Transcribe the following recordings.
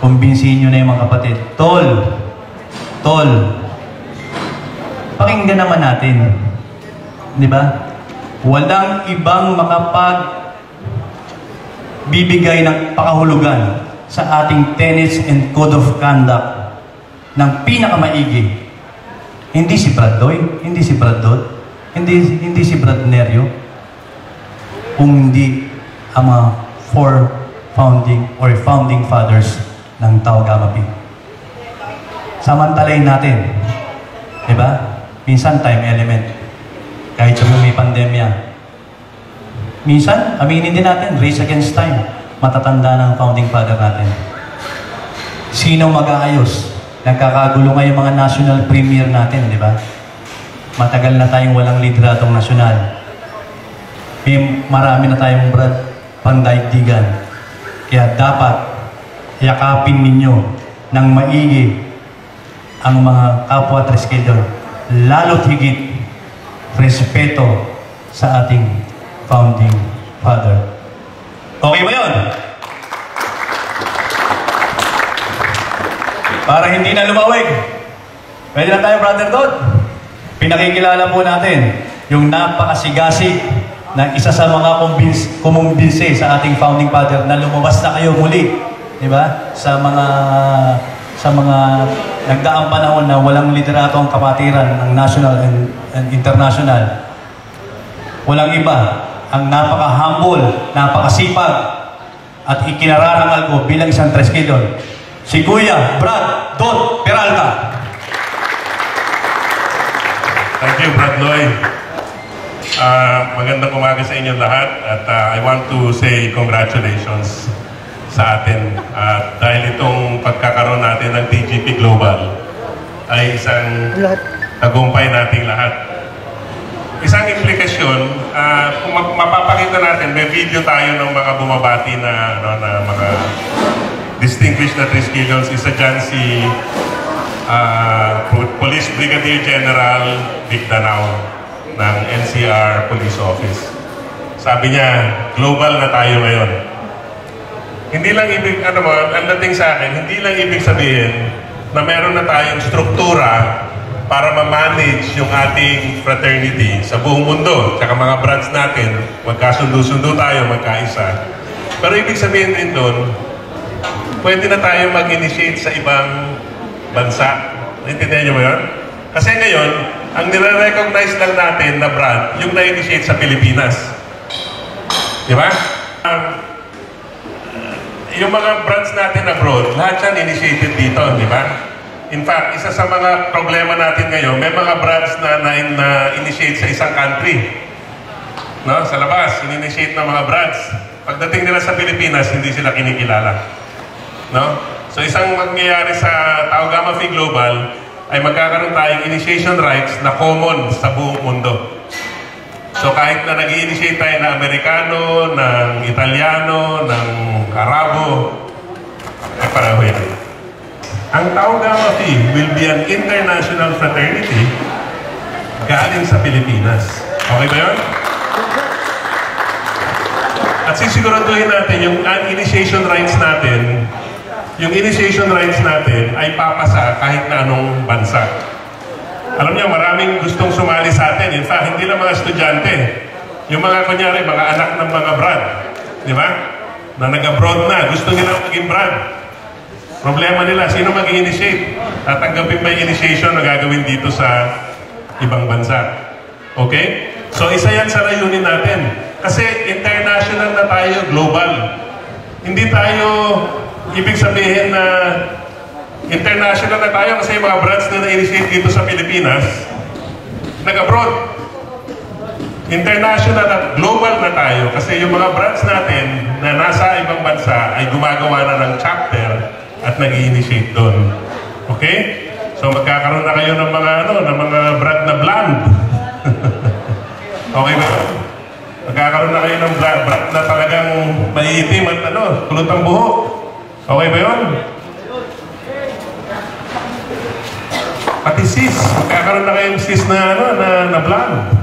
kumbinsihin nyo na yung mga kapatid. Tol, pakinggan naman natin. Di ba? Walang ibang bibigay ng pakahulugan sa ating tenets and code of conduct ng pinakamaigi. Hindi si Brad Lloyd, hindi si Brad Dodd, hindi si Brad Nerio, kung hindi ang mga founding fathers ng Tau Gamma Pi. Samantalayin natin. Diba? Minsan time element. Kahit sabi may pandemya. Minsan, aminin din natin, race against time. Matatanda ng founding father natin. Sino mag-aayos? Nagkakagulo ngayon mga national premier natin, di ba? Matagal na tayong walang lideratong nasyonal. Marami na tayong pandaigdigan. Kaya dapat yakapin ninyo ng maigi ang mga kapwa Triskelion. Lalo't higit respeto sa ating founding father. Okay ba yun? Para hindi na lumawig. Pwede na tayo, Brother Dodd. Pinakikilala po natin yung napakasigasig na isa sa mga kumumbinse sa ating founding father na lumabas na kayo muli. Diba? Sa mga nagdaang panahon na walang liderato ang kapatiran ng national and international. Walang iba. Ang napaka-humble, napakasipag at ikinararangal ko bilang isang Triskelion. Si Kuya Brad Dodd Peralta. Thank you, Brad Lloyd. Magandang umaga sa inyo lahat at I want to say congratulations sa atin. Dahil itong pagkakaroon natin ng TGP Global ay isang tagumpay nating lahat. Isang implikasyon, kung mapapakita natin, may video tayo ng mga bumabati na mga distinguished na Triskelions. Isa dyan si Police Brigadier General Vic Danao ng NCR Police Office. Sabi niya, global na tayo ngayon. Hindi lang ibig, ang dating sa akin, hindi lang ibig sabihin na meron na tayong struktura para ma-manage yung ating fraternity sa buong mundo. Tsaka mga branch natin, magkasundo-sundo tayo, magkaisa. Pero ibig sabihin din doon, pwede na tayo mag-initiate sa ibang bansa. Naintindihan niyo ba yun? Kasi ngayon, ang nire-recognize lang natin na brand, yung na-initiate sa Pilipinas. Di ba? Yung mga brands natin abroad, lahat yan initiated dito, di ba? In fact, isa sa mga problema natin ngayon, may mga brands na initiate sa isang country. No? Sa labas, in-initiate ng mga brands. Pagdating nila sa Pilipinas, hindi sila kinikilala. No? So isang mangyayari sa Tau Gamma Phi Global ay magkakaroon tayong initiation rights na common sa buong mundo. So kahit na nag-i-initiate tayo na Amerikano, ng Italiano, ng Arabo, ay pareho yan. Ang Tau Gamma Phi will be an international fraternity galing sa Pilipinas. Okay ba yun? At sisiguraduhin natin yung initiation rights natin, ay papasa kahit na anong bansa. Alam niyo, maraming gustong sumali sa atin. In fact, hindi lang mga estudyante. Yung mga, kunyari, mga anak ng mga brad. Di ba? Na nag-abroad na. Gusto nila maging brad. Problema nila, sino mag-initiate? Tatanggapin ba yung initiation na gagawin dito sa ibang bansa? Okay? So, isa yan sa layunin natin. Kasi international na tayo, global. Hindi tayo, ibig sabihin na international na tayo kasi yung mga brands na na-initiate dito sa Pilipinas, nag-abroad. International at global na tayo kasi yung mga brands natin na nasa ibang bansa ay gumagawa na ng chapter at nag-i-initiate doon. Okay? So magkakaroon na kayo ng mga ng mga brand na blonde. Okay ba? Magkakaroon na kayo ng brand na talagang maiitim at kulot ang buhok. Okay ba yun? Pati sis, magkakaroon na kayong sis na na blonde.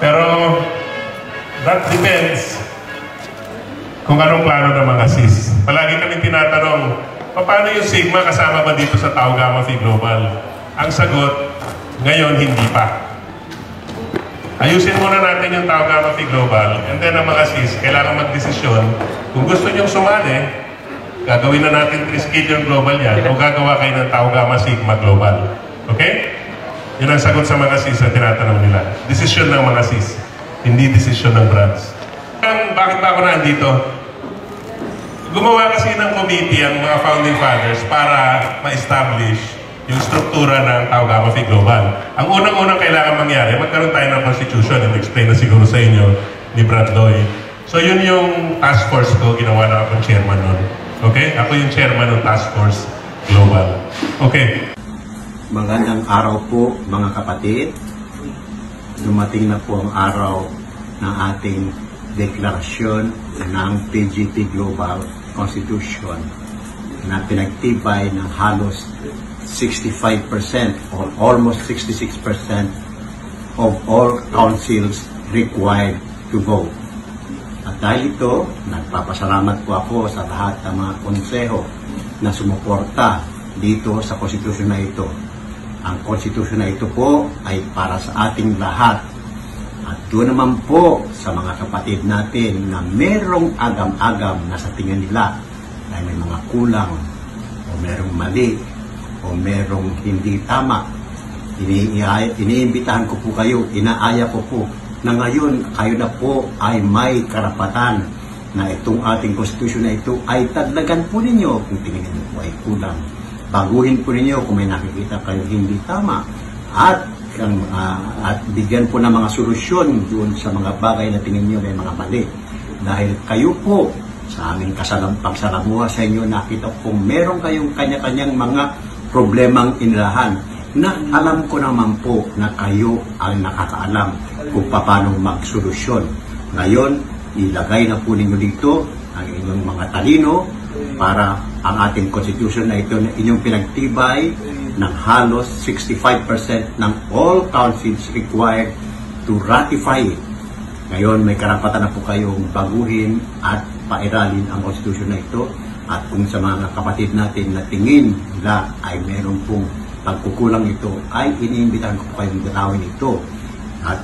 Pero that depends kung anong plano ng mga sis. Palagi kami tinatanong, paano yung Sigma kasama ba dito sa Tau Gamma Phi Global? Ang sagot, ngayon hindi pa. Ayusin muna natin yung Tau Gamma Phi Global, and then ang mga sis, kailangan magdesisyon. Kung gusto nyong sumali, gagawin na natin 3 Skillion Global yan, o gagawa kayo ng Tau Gamma Sigma Global. Okay? Yun ang sagot sa mga sis na tinatanong nila. Desisyon ng mga sis, hindi desisyon ng brands. Bakit ba ako nandito? Gumawa kasi ng committee ang mga founding fathers para ma-establish yung struktura ng Tau Gamma Phi Global. Ang unang-unang kailangan mangyari, magkaroon tayo ng constitution, and explain na siguro sa inyo ni Brad Loy. So yun yung task force ko, ginawa na akong chairman nun. Okay? Ako yung chairman ng task force global. Okay. Magandang araw po mga kapatid. Dumating na po ang araw ng ating deklarasyon ng PGP Global Constitution na pinagtibay ng halos 65% or almost 66% of all councils required to vote. At dahil ito, nagpapasalamat po ako sa lahat ng mga konseho na sumuporta dito sa konstitusyon na ito. Ang konstitusyon na ito po ay para sa ating lahat. At doon naman po sa mga kapatid natin na merong agam-agam na sa tingin nila ay may mga kulang o merong mali o merong hindi tama. Iniimbitahan ko po kayo, inaaya ko po na ngayon kayo na po ay may karapatan na itong ating konstitusyon na ito ay taglagan po ninyo kung tingin ninyo po ay kulang. Baguhin po ninyo kung may nakikita kayo hindi tama at bigyan po ng mga solusyon doon sa mga bagay na tingin nyo may mga mali. Dahil kayo po sa aming pagsalamuha sa inyo, nakita kung meron kayong kanya-kanyang mga problemang inilahan na alam ko naman po na kayo ang nakakaalam kung paano magsolusyon. Ngayon, ilagay na po ninyo dito ang inyong mga talino para ang ating constitution na ito na inyong pinagtibay ng halos 65% ng all councils required to ratify it. Ngayon, may karapatan na po kayong baguhin at pairalin ang konstitusyon na ito. At kung sa mga kapatid natin na tingin nila ay meron pong pagkukulang ito, ay iniimbitahan ko po kayong dalawin ito at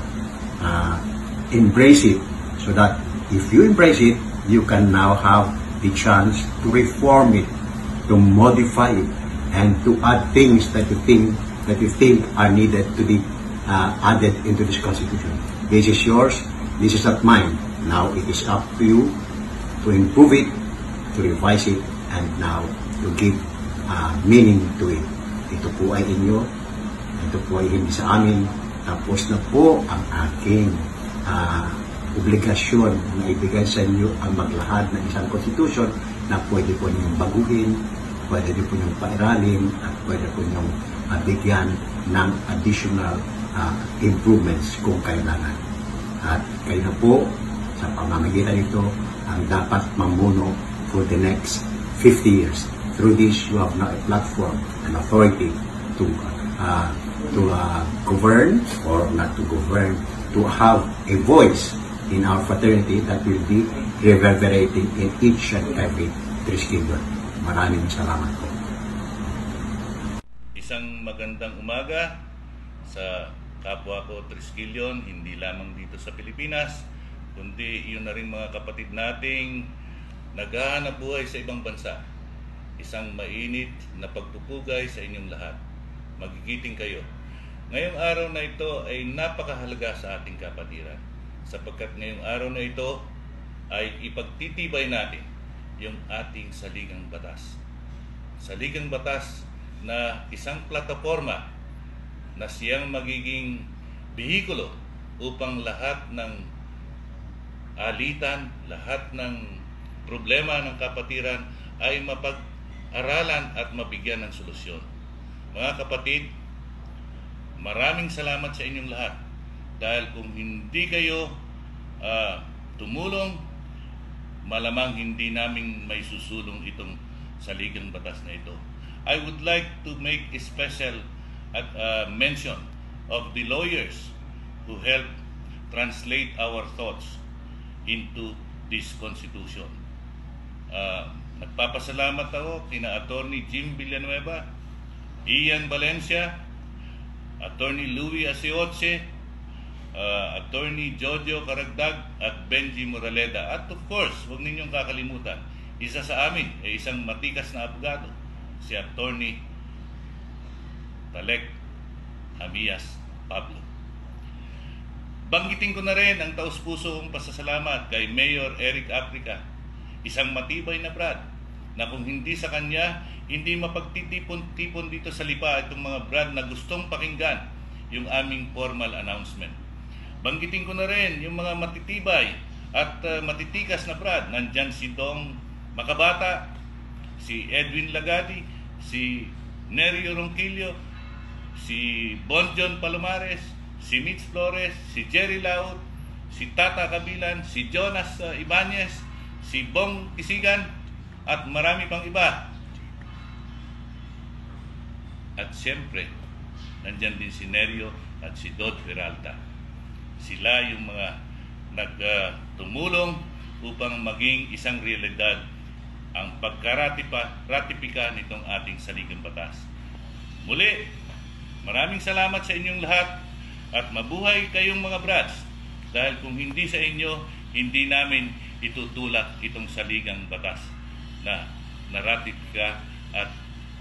embrace it, so that if you embrace it, you can now have the chance to reform it, to modify it, and to add things that you think are needed to be added into this constitution. This is yours. This is not mine. Now it is up to you to improve it, to revise it, and now to give meaning to it. Ito po ay inyo. Ito po ay hindi sa amin. Tapos na po ang aking obligasyon na ibigay sa inyo ang maglahad ng isang konstitusyon na pwede po ninyong baguhin, pwede po ninyong pairalin, at pwede po ninyong bigyan ng additional improvements kung kailangan. At kayo na po, sa pamamagitan nito, ang dapat mamuno for the next 50 years. Through this, you have now a platform, an authority to govern, or not to govern, to have a voice in our fraternity that will be reverberating in each and every Triskelion. Maraming salamat po. Isang magandang umaga sa kapwa ko Triskelion, hindi lamang dito sa Pilipinas, kundi yun na rin mga kapatid nating naghahanap buhay sa ibang bansa. Isang mainit na pagpupugay sa inyong lahat. Magigiting kayo. Ngayong araw na ito ay napakahalaga sa ating kapatiran, sapagkat ngayong araw na ito ay ipagtitibay natin yung ating saligang batas. Saligang batas na isang plataforma na siyang magiging bihikulo upang lahat ng alitan, lahat ng problema ng kapatiran ay mapag-aralan at mabigyan ng solusyon. Mga kapatid, maraming salamat sa inyong lahat dahil kung hindi kayo tumulong, malamang hindi namin may susulong itong saligang batas na ito. I would like to make a special mention of the lawyers who helped translate our thoughts into this constitution. Nagpapasalamat ako kina Attorney Jim Villanueva, Ian Valencia, Attorney Louis Asioche, Attorney Jojo Karagdag at Benji Moraleda. At of course, huwag ninyong kakalimutan, isa sa amin ay isang matikas na abogado, si Attorney Talek Amias Pablo. Banggitin ko na rin ang taus-puso kong pasasalamat kay Mayor Eric Aprica, isang matibay na brad na kung hindi sa kanya, hindi mapagtitipon-tipon dito sa Lipa itong mga brad na gustong pakinggan yung aming formal announcement. Banggitin ko na rin yung mga matitibay at matitikas na brad. Nandyan si Dong Makabata, si Edwin Lagadi, si Nerio Ronquillo, si Bonjon Palomares, si Mitch Flores, si Jerry Laut, si Tata Kabilan, si Jonas Ibanez, si Bong Kisigan, at marami pang iba. At siyempre, nandyan din si Nerio at si Dod Peralta. Sila yung mga nagtumulong upang maging isang realidad ang pagkaratifika nitong ating saligang batas. Muli, maraming salamat sa inyong lahat at mabuhay kayong mga brads, dahil kung hindi sa inyo, hindi namin itutulak itong saligang batas na naratifika at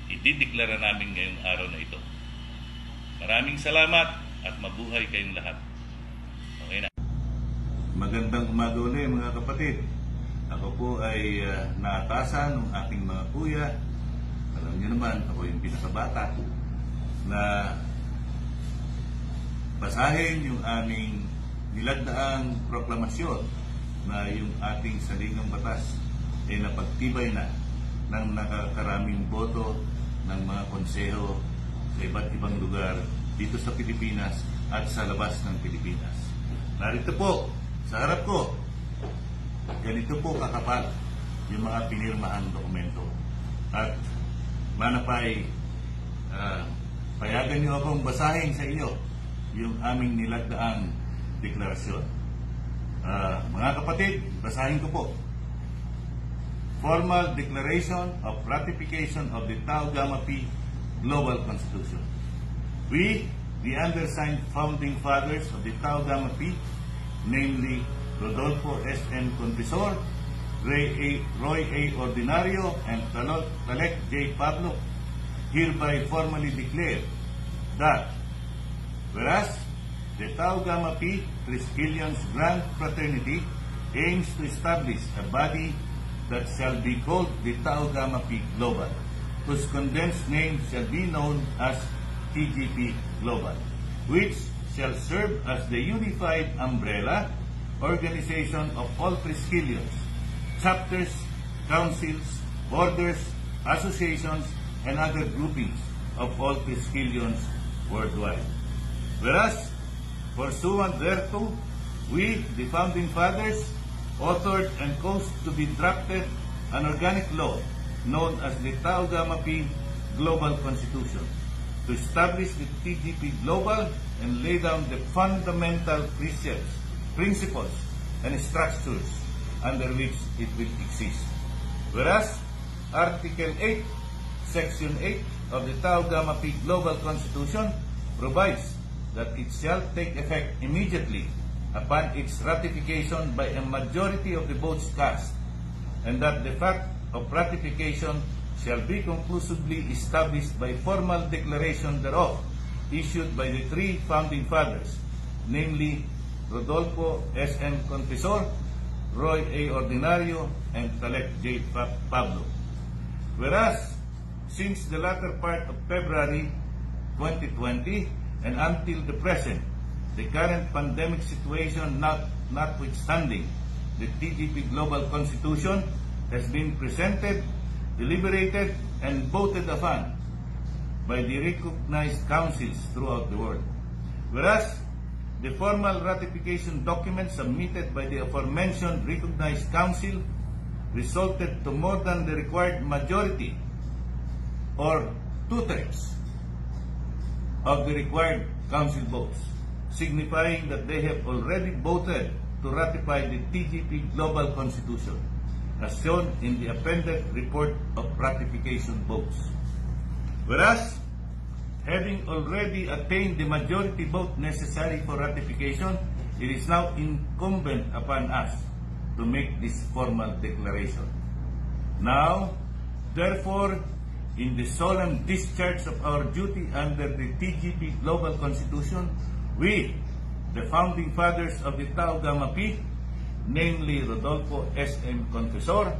idideklara namin ngayong araw na ito. Maraming salamat at mabuhay kayong lahat. Okay na. Magandang umaga ulit mga kapatid. Ako po ay naatasan ng ating mga kuya. Alam niyo naman, ako yung pinakabata na basahin yung aming nilagdaang proklamasyon na yung ating saligang batas ay napagtibay na ng nakakaraming boto ng mga konseho sa iba't ibang lugar dito sa Pilipinas at sa labas ng Pilipinas. Narito po, sa harap ko, ganito po kakapal yung mga pinirmahang dokumento. At manapay, payagan niyo akong basahin sa inyo yung aming nilagdaang deklarasyon. Mga kapatid, basahin ko po. Formal Declaration of Ratification of the Tau Gamma Pi Global Constitution. We, the undersigned founding fathers of the Tau Gamma Pi, namely Rodolfo S.N. Confesor, Roy A. Ordinario, and Talek J. Pablo, hereby formally declare that whereas the Tau Gamma Pi Triskelions Grand Fraternity aims to establish a body that shall be called the Tau Gamma Pi Global, whose condensed name shall be known as TGP Global, which shall serve as the unified umbrella organization of all Triskelions, chapters, councils, orders, associations, and other groupings of all Triskelions worldwide. Whereas, pursuant thereto, we, the founding fathers, authored and caused to be drafted an organic law known as the Tau Gamma Pi Global Constitution to establish the TGP Global and lay down the fundamental principles and structures under which it will exist. Whereas, Article 8, Section 8 of the Tau Gamma Pi Global Constitution provides that it shall take effect immediately upon its ratification by a majority of the votes cast, and that the fact of ratification shall be conclusively established by formal declaration thereof, issued by the three founding fathers, namely Rodolfo S.N. Confesor, Roy A. Ordinario, and Talek J. Pablo. Whereas, since the latter part of February 2020 and until the present, the current pandemic situation notwithstanding, the TGP Global Constitution has been presented, deliberated, and voted upon by the recognized councils throughout the world. Whereas, the formal ratification document submitted by the aforementioned recognized council resulted to more than the required majority, or 2/3 of the required council votes, signifying that they have already voted to ratify the TGP Global Constitution, as shown in the appended report of ratification votes. Whereas, having already attained the majority vote necessary for ratification, it is now incumbent upon us to make this formal declaration. Now, therefore, in the solemn discharge of our duty under the TGP Global Constitution, we, the founding fathers of the Tau Gamma Pi, namely Rodolfo S.M. Confesor,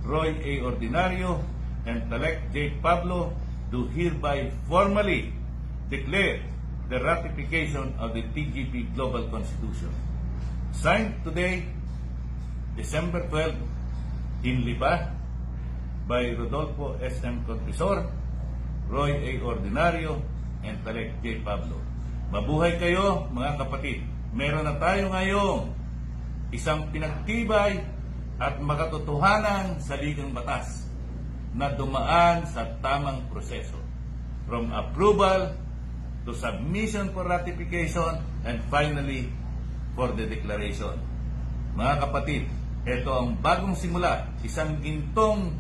Roy A. Ordinario, and Talek J. Pablo, do hereby formally declare the ratification of the TGP Global Constitution. Signed today, December 12, in Lipa, by Rodolfo S.M. Confesor, Roy A. Ordinario, and Talek J. Pablo. Mabuhay kayo, mga kapatid. Meron na tayo ngayong isang pinagtibay at makatotohanang saligang batas na dumaan sa tamang proseso. From approval to submission for ratification and finally for the declaration. Mga kapatid, ito ang bagong simula, isang gintong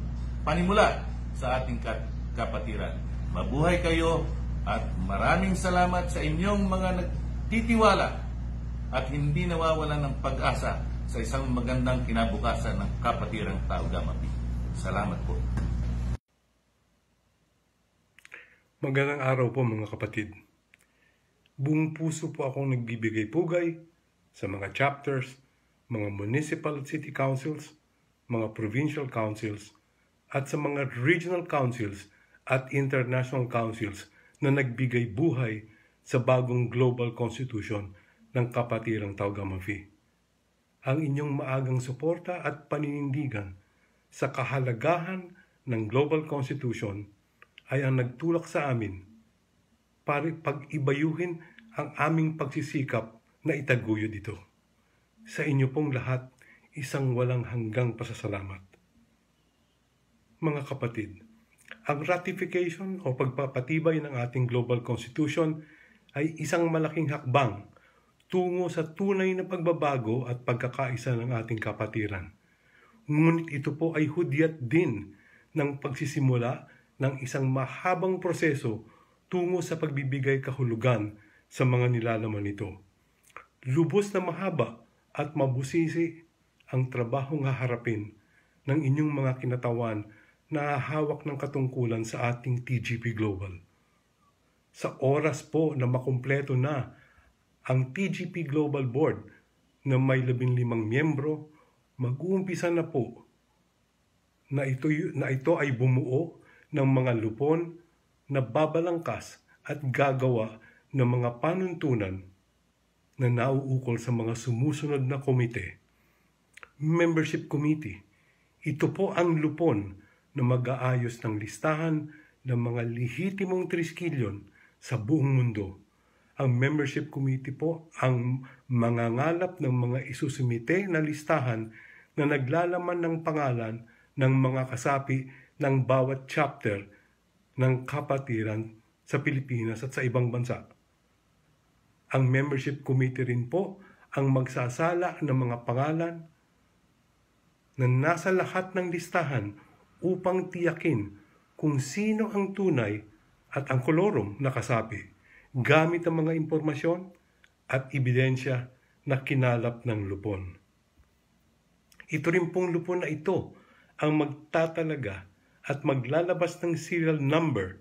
panimula sa ating kapatiran. Mabuhay kayo at maraming salamat sa inyong mga nagtitiwala at hindi nawawalan ng pag-asa sa isang magandang kinabukasan ng Kapatirang Tau Gamma Pi. Salamat po. Magandang araw po mga kapatid. Buong puso po akong nagbibigay pugay sa mga chapters, mga municipal at city councils, mga provincial councils, at sa mga regional councils at international councils na nagbigay buhay sa bagong global constitution ng Kapatirang Tau Gamma Pi. Ang inyong maagang suporta at paninindigan sa kahalagahan ng global constitution ay ang nagtulak sa amin para pag-ibayuhin ang aming pagsisikap na itaguyod ito. Sa inyo pong lahat, isang walang hanggang pasasalamat. Mga kapatid, ang ratification o pagpapatibay ng ating global constitution ay isang malaking hakbang tungo sa tunay na pagbabago at pagkakaisa ng ating kapatiran. Ngunit ito po ay hudyat din ng pagsisimula ng isang mahabang proseso tungo sa pagbibigay kahulugan sa mga nilalaman nito. Lubos na mahaba at mabusisi ang trabahong haharapin ng inyong mga kinatawan na hawak ng katungkulan sa ating TGP Global. Sa oras po na makumpleto na ang TGP Global Board na may 15 miyembro, mag-uumpisa na po na ito ay bumuo ng mga lupon na babalangkas at gagawa ng mga panuntunan na nauukol sa mga sumusunod na komite. Membership Committee, ito po ang lupon na mag-aayos ng listahan ng mga lehitimong triskilyon sa buong mundo. Ang Membership Committee po ang mangangalap ng mga isusumite na listahan na naglalaman ng pangalan ng mga kasapi ng bawat chapter ng kapatiran sa Pilipinas at sa ibang bansa. Ang Membership Committee rin po ang magsasala ng mga pangalan na nasa lahat ng listahan upang tiyakin kung sino ang tunay at ang kolorum na kasapi gamit ang mga impormasyon at ebidensya na kinalap ng lupon. Ito rin pong lupon na ito ang magtatalaga at maglalabas ng serial number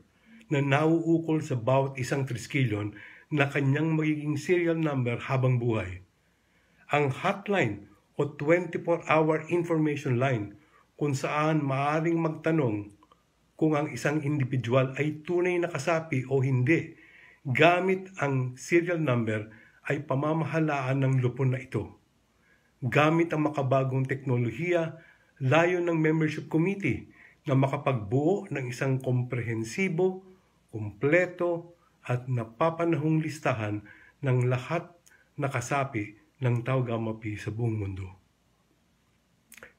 na nauukol sa bawat isang triskilyon na kanyang magiging serial number habang buhay. Ang hotline o 24-hour information line kung saan maaaring magtanong kung ang isang individual ay tunay na kasapi o hindi gamit ang serial number ay pamamahalaan ng lupon na ito. Gamit ang makabagong teknolohiya, layo ng Membership Committee na makapagbuo ng isang komprehensibo, kumpleto at napapanahong listahan ng lahat na kasapi ng Tau Gamma Pi sa buong mundo.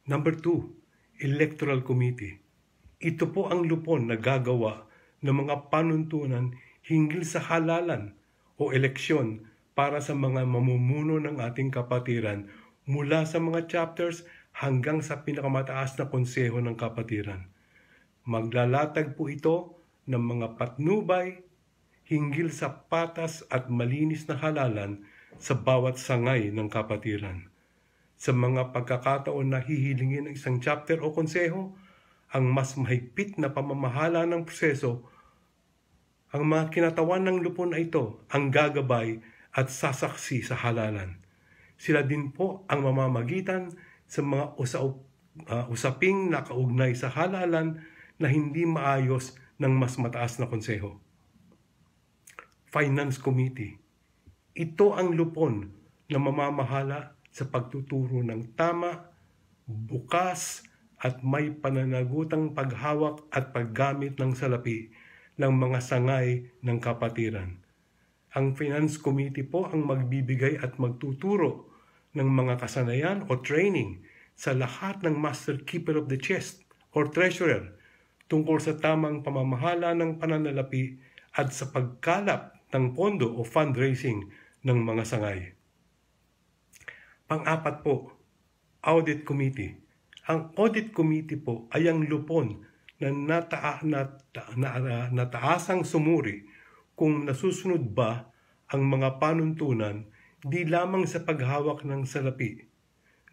Number 2, Electoral Committee. Ito po ang lupon na gagawa ng mga panuntunan hinggil sa halalan o eleksyon para sa mga mamumuno ng ating kapatiran mula sa mga chapters hanggang sa pinakamataas na konseho ng kapatiran. Maglalatag po ito ng mga patnubay hinggil sa patas at malinis na halalan sa bawat sangay ng kapatiran. Sa mga pagkakataon na hihilingin ng isang chapter o konseho, ang mas mahigpit na pamamahala ng proseso, ang mga kinatawan ng lupon na ito ang gagabay at sasaksi sa halalan. Sila din po ang mamamagitan sa mga usaping nakaugnay sa halalan na hindi maayos ng mas mataas na konseho. Finance Committee. Ito ang lupon na mamamahala sa pagtuturo ng tama, bukas at may pananagutang paghawak at paggamit ng salapi ng mga sangay ng kapatiran. Ang Finance Committee po ang magbibigay at magtuturo ng mga kasanayan o training sa lahat ng Master Keeper of the Chest or Treasurer tungkol sa tamang pamamahala ng pananalapi at sa pagkalap ng pondo o fundraising ng mga sangay. Pang-apat po, Audit Committee. Ang Audit Committee po ay ang lupon na nataasang sumuri kung nasusunod ba ang mga panuntunan di lamang sa paghawak ng salapi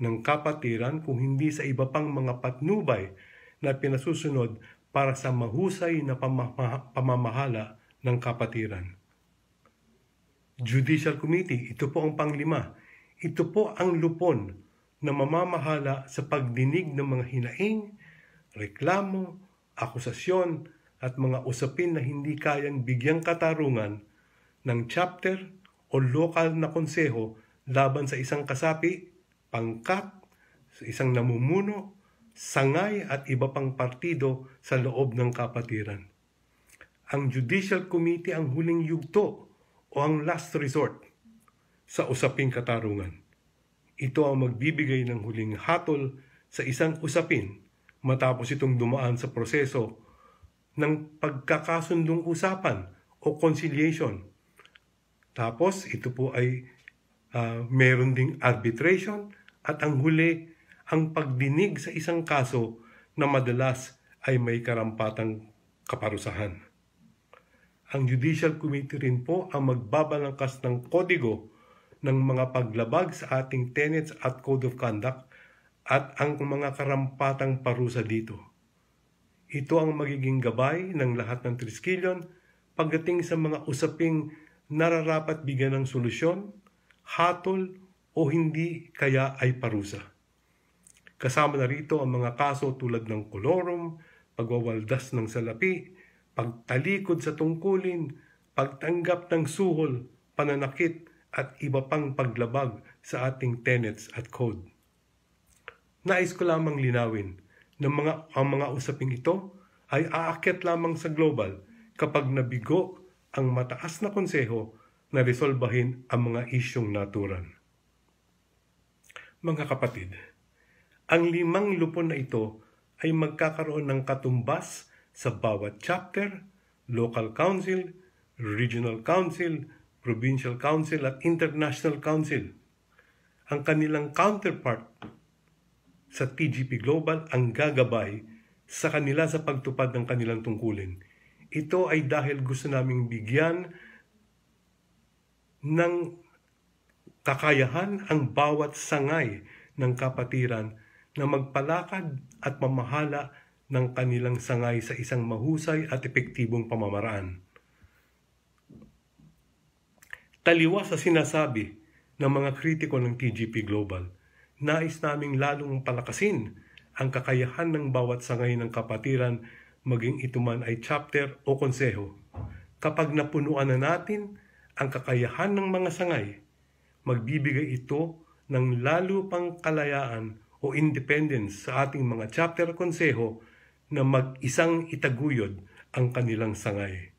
ng kapatiran kung hindi sa iba pang mga patnubay na pinasusunod para sa mahusay na pamamahala ng kapatiran. Judicial Committee, ito po ang panglima. Ito po ang lupon na mamamahala sa pagdinig ng mga hinaing, reklamo, akusasyon at mga usapin na hindi kayang bigyang katarungan ng chapter o lokal na konseho laban sa isang kasapi, pangkat, sa isang namumuno, sangay at iba pang partido sa loob ng kapatiran. Ang Judicial Committee ang huling yugto o ang last resort sa usaping katarungan. Ito ang magbibigay ng huling hatol sa isang usapin matapos itong dumaan sa proseso ng pagkakasundong usapan o conciliation. Tapos ito po ay meron ding arbitration at ang huli ang pagdinig sa isang kaso na madalas ay may karampatang kaparusahan. Ang Judicial Committee rin po ang magbabalangkas ng kodigo ng mga paglabag sa ating tenets at code of conduct at ang mga karampatang parusa dito. Ito ang magiging gabay ng lahat ng triskilyon pagdating sa mga usaping nararapat bigyan ng solusyon, hatol o hindi kaya ay parusa. Kasama na rito ang mga kaso tulad ng kolorum, pagwawaldas ng salapi, pagtalikod sa tungkulin, pagtanggap ng suhol, pananakit at iba pang paglabag sa ating tenets at code. Nais ko lamang linawin na ang mga usaping ito ay aakyat lamang sa global kapag nabigo ang mataas na konseho na resolbahin ang mga isyong natural. Mga kapatid, ang 5 lupon na ito ay magkakaroon ng katumbas sa bawat chapter, local council, regional council, provincial council at international council. Ang kanilang counterpart sa TGP Global ang gagabay sa kanila sa pagtupad ng kanilang tungkulin. Ito ay dahil gusto naming bigyan ng kakayahan ang bawat sangay ng kapatiran na magpalakad at mamahala ng kanilang sangay sa isang mahusay at epektibong pamamaraan. Taliwas sa sinasabi ng mga kritiko ng TGP Global, nais naming lalong palakasin ang kakayahan ng bawat sangay ng kapatiran maging ito man ay chapter o konseho. Kapag napunuan na natin ang kakayahan ng mga sangay, magbibigay ito ng lalo pang kalayaan o independence sa ating mga chapter o konseho na mag-isang itaguyod ang kanilang sangay.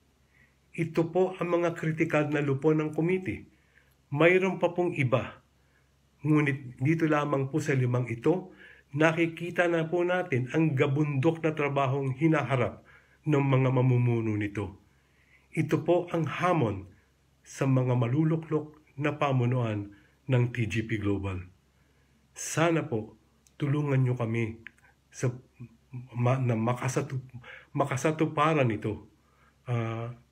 Ito po ang mga kritikal na lupon ng committee. Mayroon pa pong iba. Ngunit dito lamang po sa 5 ito, nakikita na po natin ang gabundok na trabahong hinaharap ng mga mamumuno nito. Ito po ang hamon sa mga maluluklok na pamunuan ng TGP Global. Sana po tulungan nyo kami na makasatuparan ito.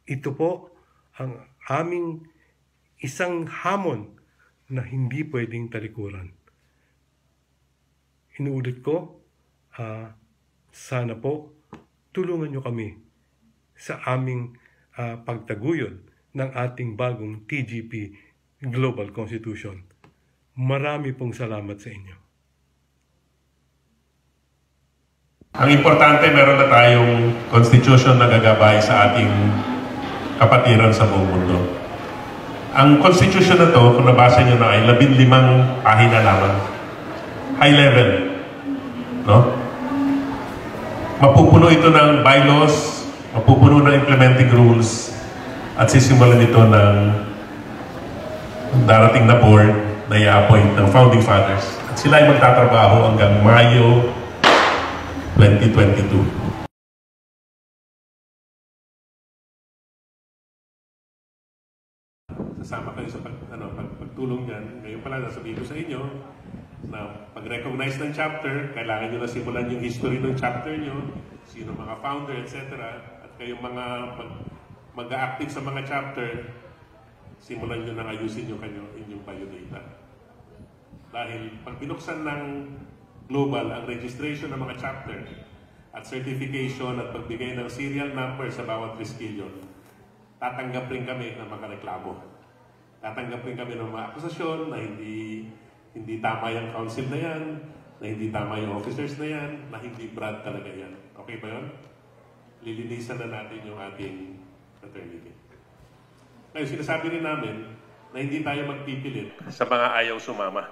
Ito po ang aming isang hamon na hindi pwedeng talikuran. Inuulit ko, sana po tulungan nyo kami sa aming pagtaguyod ng ating bagong TGP Global Constitution. Marami pong salamat sa inyo. Ang importante, meron na tayong constitution na gagabay sa ating kapatiran sa buong mundo. Ang constitution na to, kung nabasa nyo na, ay 15 pahina lamang. High level. No? Mapupuno ito ng bylaws, mapupuno ng implementing rules, at sisimulan ito ng darating na board na i-appoint ng Founding Fathers. At sila ay magtatrabaho hanggang Mayo 2022. Sasama kayo sa pagtulong niyan. Ngayon pala, nasabihin ko sa inyo na pag-recognize ng chapter, kailangan nyo na simulan yung history ng chapter nyo, sino mga founder, etc. At kayong mga mag-a-active sa mga chapter, simulan nyo na ayusin yung inyong biodata. Dahil pag binuksan ng global ang registration ng mga chapter at certification at pagbigay ng serial number sa bawat triskilyon, tatanggap rin kami ng mga reklamo. Tatanggap rin kami ng mga akusasyon na hindi tama yung council na yan, na hindi tama yung officers na yan, na hindi Brad talaga yan. Okay ba yun? Lilinisan na natin yung ating fraternity. Ngayon, sinasabi rin namin na hindi tayo magpipilit sa mga ayaw sumama.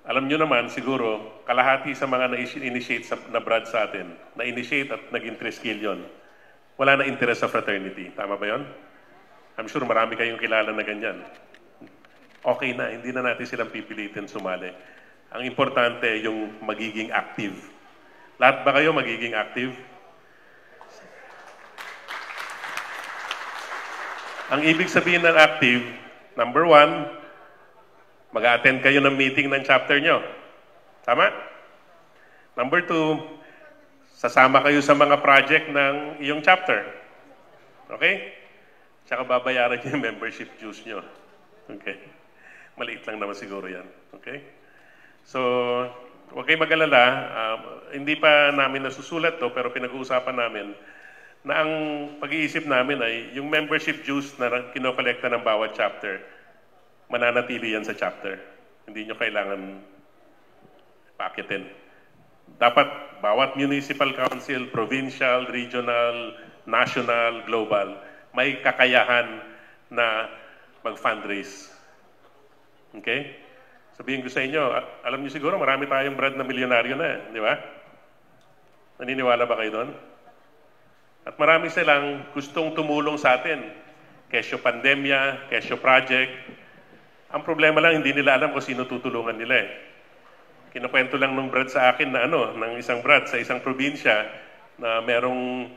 Alam nyo naman, siguro, kalahati sa mga na-initiate na Brad sa atin, na-initiate at naging triskilyon, wala na interest sa fraternity. Tama ba yun? I'm sure marami kayong kilala na ganyan. Okay na, hindi na natin silang pipilitin sumali. Ang importante, yung magiging active. Lahat ba kayo magiging active? Ang ibig sabihin ng active, number 1, mag-attend kayo ng meeting ng chapter nyo. Tama? Number 2, sasama kayo sa mga project ng iyong chapter. Okay? Tsaka babayaran nyo yung membership dues nyo. Okay? Maliit lang naman siguro yan. Okay? So, huwag kayong mag-alala. Hindi pa namin nasusulat to, pero pinag-uusapan namin na ang pag-iisip namin ay yung membership dues na kinokolekta ng bawat chapter, mananatili yan sa chapter. Hindi nyo kailangan paakitin. Dapat bawat municipal council, provincial, regional, national, global, may kakayahan na mag-fundraise. Okay? Sabihin ko sa inyo, alam niyo siguro marami tayong Brad na milyonaryo na, di ba? Naniniwala ba kayo doon? At marami silang gustong tumulong sa atin. Kesyo pandemya, kesyo project. Ang problema lang, hindi nila alam kung sino tutulungan nila eh. Kinukwento lang ng Brad sa akin na ng isang Brad sa isang probinsya na merong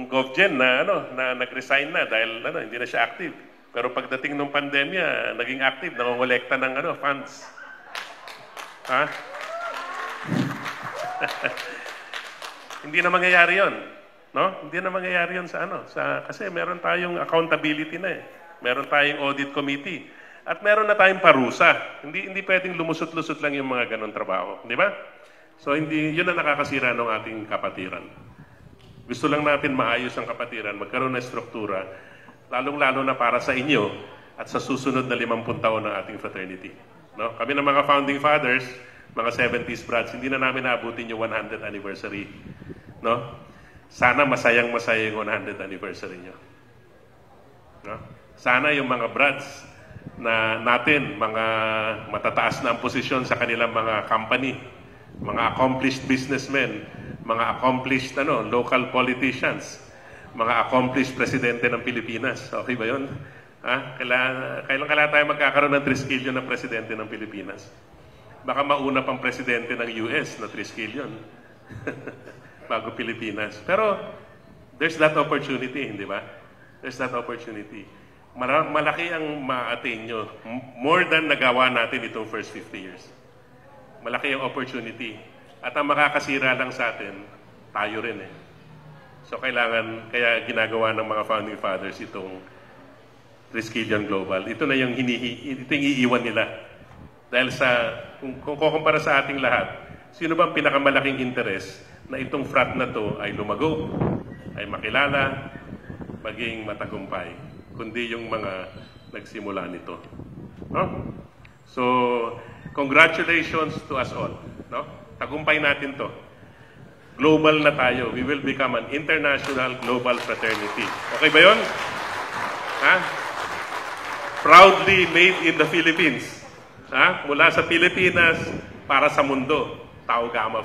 GovGen na na nag-resign na dahil hindi na siya active. Pero pagdating ng pandemya, naging active, nangongolekta ng funds. Ha? Hindi na mangyayari 'yon, no? Hindi na mangyayari 'yon kasi meron tayong accountability na eh. Meron tayong audit committee at meron na tayong parusa. Hindi pwedeng lumusot-lusot lang yung mga ganong trabaho, di ba? So 'yun na nakakasira ng ating kapatiran. Gusto lang natin maayos ang kapatiran, magkaroon ng struktura, lalong-lalo na para sa inyo at sa susunod na 50 taon ng ating fraternity. No? Kami ng mga founding fathers, mga 70s brads, hindi na namin naabutin yung 100th anniversary. No? Sana masayang-masaya yung 100th anniversary nyo. No? Sana yung mga brads na natin, mga matataas na ang posisyon sa kanilang mga company, mga accomplished businessmen, mga accomplished local politicians, mga accomplished presidente ng Pilipinas. Okay ba yun? Kailan tayo magkakaroon ng triskilyon na presidente ng Pilipinas? Baka mauna pang presidente ng US na triskilyon bago Pilipinas. Pero there's that opportunity, hindi ba? There's that opportunity. Malaki ang ma-attain nyo. More than nagawa natin itong first 50 years. Malaki yung opportunity. At ang makakasira lang sa atin, tayo rin eh. So kailangan, kaya ginagawa ng mga founding fathers itong Triskelion Global. Ito na yung iiwan nila. Dahil kung kukumpara sa ating lahat, sino bang pinakamalaking interes na itong frat na to ay lumago, ay makilala, maging matagumpay, kundi yung mga nagsimula nito. No? So, congratulations to us all. No? Tagumpay natin to. Global na tayo. We will become an international global fraternity. Okay ba yun? Ha? Proudly made in the Philippines. Ha? Mula sa Pilipinas para sa mundo. Tau Gamma